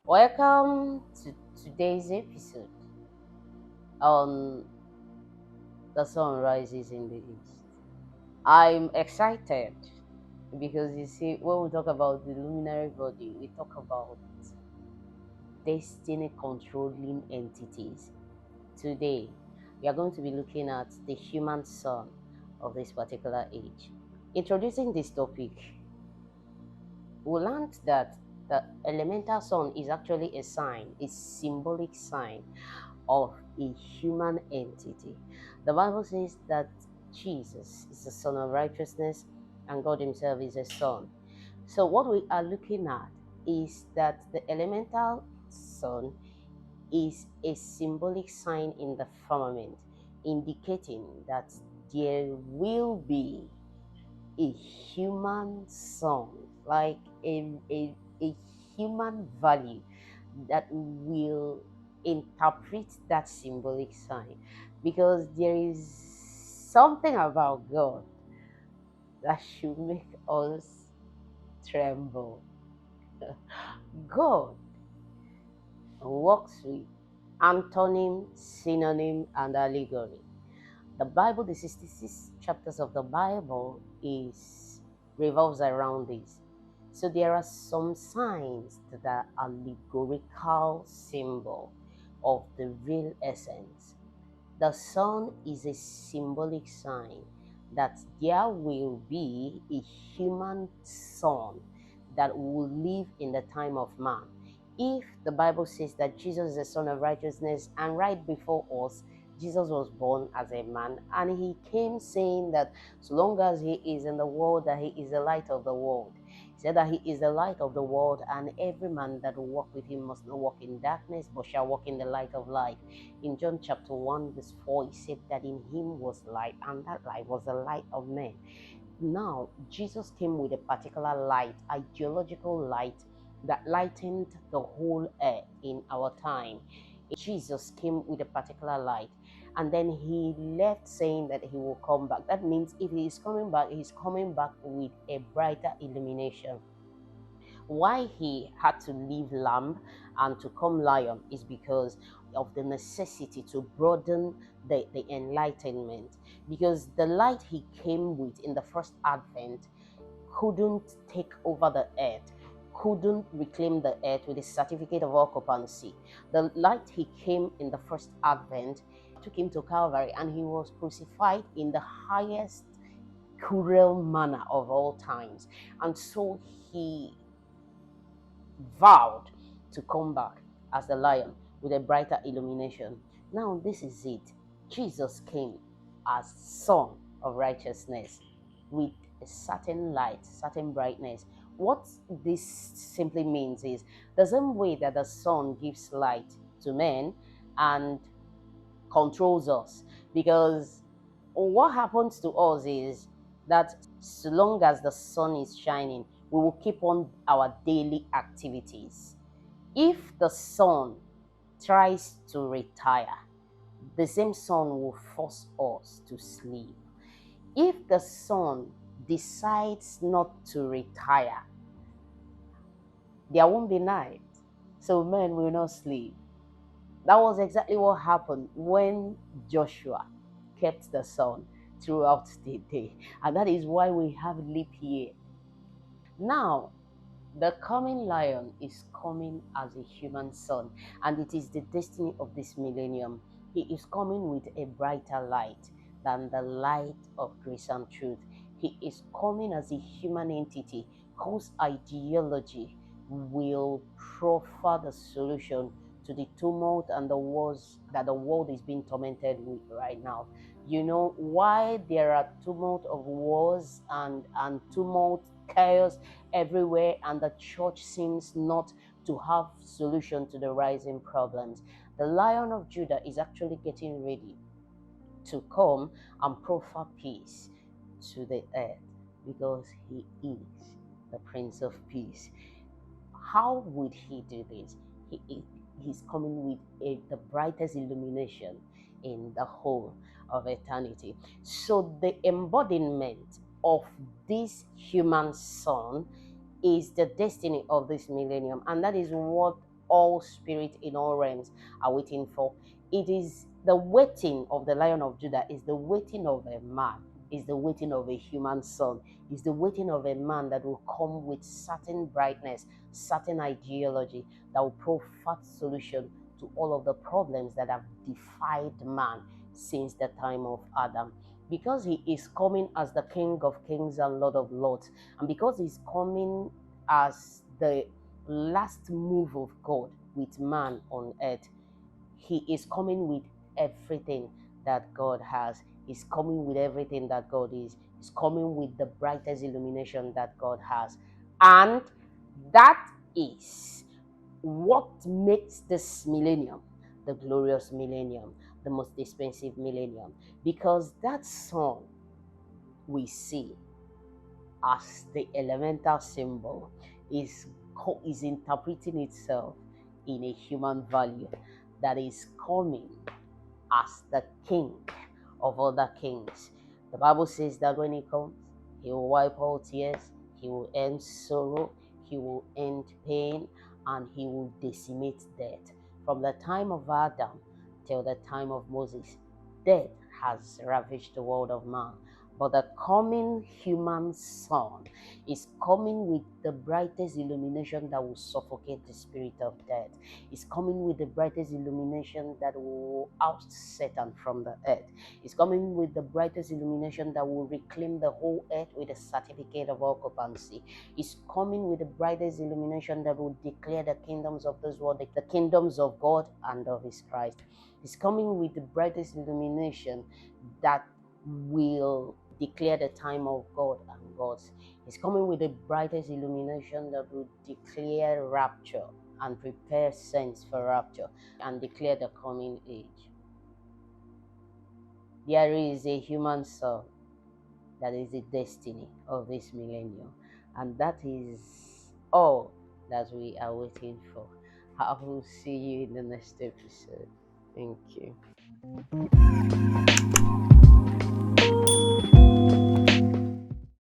Welcome to today's episode on The Sun Rises in the East. I'm excited because you see, when we talk about the luminary body, we talk about destiny controlling entities. Today, we are going to be looking at the human sun of this particular age. Introducing this topic, we learned that the elemental sun is actually a sign, a symbolic sign of a human entity. The Bible says that Jesus is the Son of righteousness and God Himself is a Son. So, what we are looking at is that the elemental sun is a symbolic sign in the firmament, indicating that there will be a human son, like a human value that will interpret that symbolic sign, because there is something about God that should make us tremble. God works with antonym, synonym, and allegory. The Bible, the 66 chapters of the Bible, is revolves around this. So there are some signs that are allegorical symbol of the real essence. The sun is a symbolic sign that there will be a human son that will live in the time of man. If the Bible says that Jesus is the Son of righteousness, and right before us, Jesus was born as a man, and he came saying that so long as he is in the world, that he is the light of the world. He said that he is the light of the world, and every man that will walk with him must not walk in darkness, but shall walk in the light of life. In John chapter 1, verse 4, he said that in him was light, and that light was the light of men. Now, Jesus came with a particular light, ideological light, that lightened the whole earth in our time. Jesus came with a particular light, and then he left saying that he will come back. That means if he is coming back, he's coming back with a brighter illumination. Why he had to leave lamb and to come lion is because of the necessity to broaden the enlightenment, because the light he came with in the first advent couldn't take over the earth, couldn't reclaim the earth with a certificate of occupancy. The light he came in the first advent took him to Calvary, and he was crucified in the highest cruel manner of all times. And so he vowed to come back as the lion with a brighter illumination. Now, this is it. Jesus came as Son of righteousness with a certain light, certain brightness. What this simply means is the same way that the sun gives light to men and controls us. Because what happens to us is that so long as the sun is shining, we will keep on our daily activities. If the sun tries to retire, the same sun will force us to sleep. If the sun decides not to retire, there won't be night, so men will not sleep. That was exactly what happened when Joshua kept the sun throughout the day, and that is why we have leap year. Now, the coming lion is coming as a human son, and it is the destiny of this millennium. He is coming with a brighter light than the light of grace and truth. He is coming as a human entity whose ideology will proffer the solution to the tumult and the wars that the world is being tormented with right now. You know why there are tumult of wars and tumult, chaos everywhere, and the church seems not to have solution to the rising problems. The Lion of Judah is actually getting ready to come and proffer peace to the earth, because he is the Prince of Peace. How would he do this? He's coming with the brightest illumination in the whole of eternity. So the embodiment of this human son is the destiny of this millennium, and that is what all spirits in all realms are waiting for. It is the waiting of the Lion of Judah, is the waiting of a man, is the waiting of a human son, is the waiting of a man that will come with certain brightness, certain ideology that will provide solution to all of the problems that have defied man since the time of Adam. Because he is coming as the King of Kings and Lord of Lords, and because he's coming as the last move of God with man on earth, he is coming with everything that God has. He's coming with everything that God is. He's coming with the brightest illumination that God has. And that is what makes this millennium the glorious millennium, the most expensive millennium. Because that song we see as the elemental symbol is interpreting itself in a human value that is coming as the king of other kings. The Bible says that when he comes, he will wipe all tears, he will end sorrow, he will end pain, and he will decimate death. From the time of Adam till the time of Moses, death has ravaged the world of man. But the coming human son is coming with the brightest illumination that will suffocate the spirit of death. It's coming with the brightest illumination that will oust Satan from the earth. It's coming with the brightest illumination that will reclaim the whole earth with a certificate of occupancy. It's coming with the brightest illumination that will declare the kingdoms of this world, the kingdoms of God and of his Christ. It's coming with the brightest illumination that will declare the time of God and God's. It's coming with the brightest illumination that will declare rapture and prepare saints for rapture and declare the coming age. There is a human soul that is the destiny of this millennium, and that is all that we are waiting for. I will see you in the next episode. Thank you.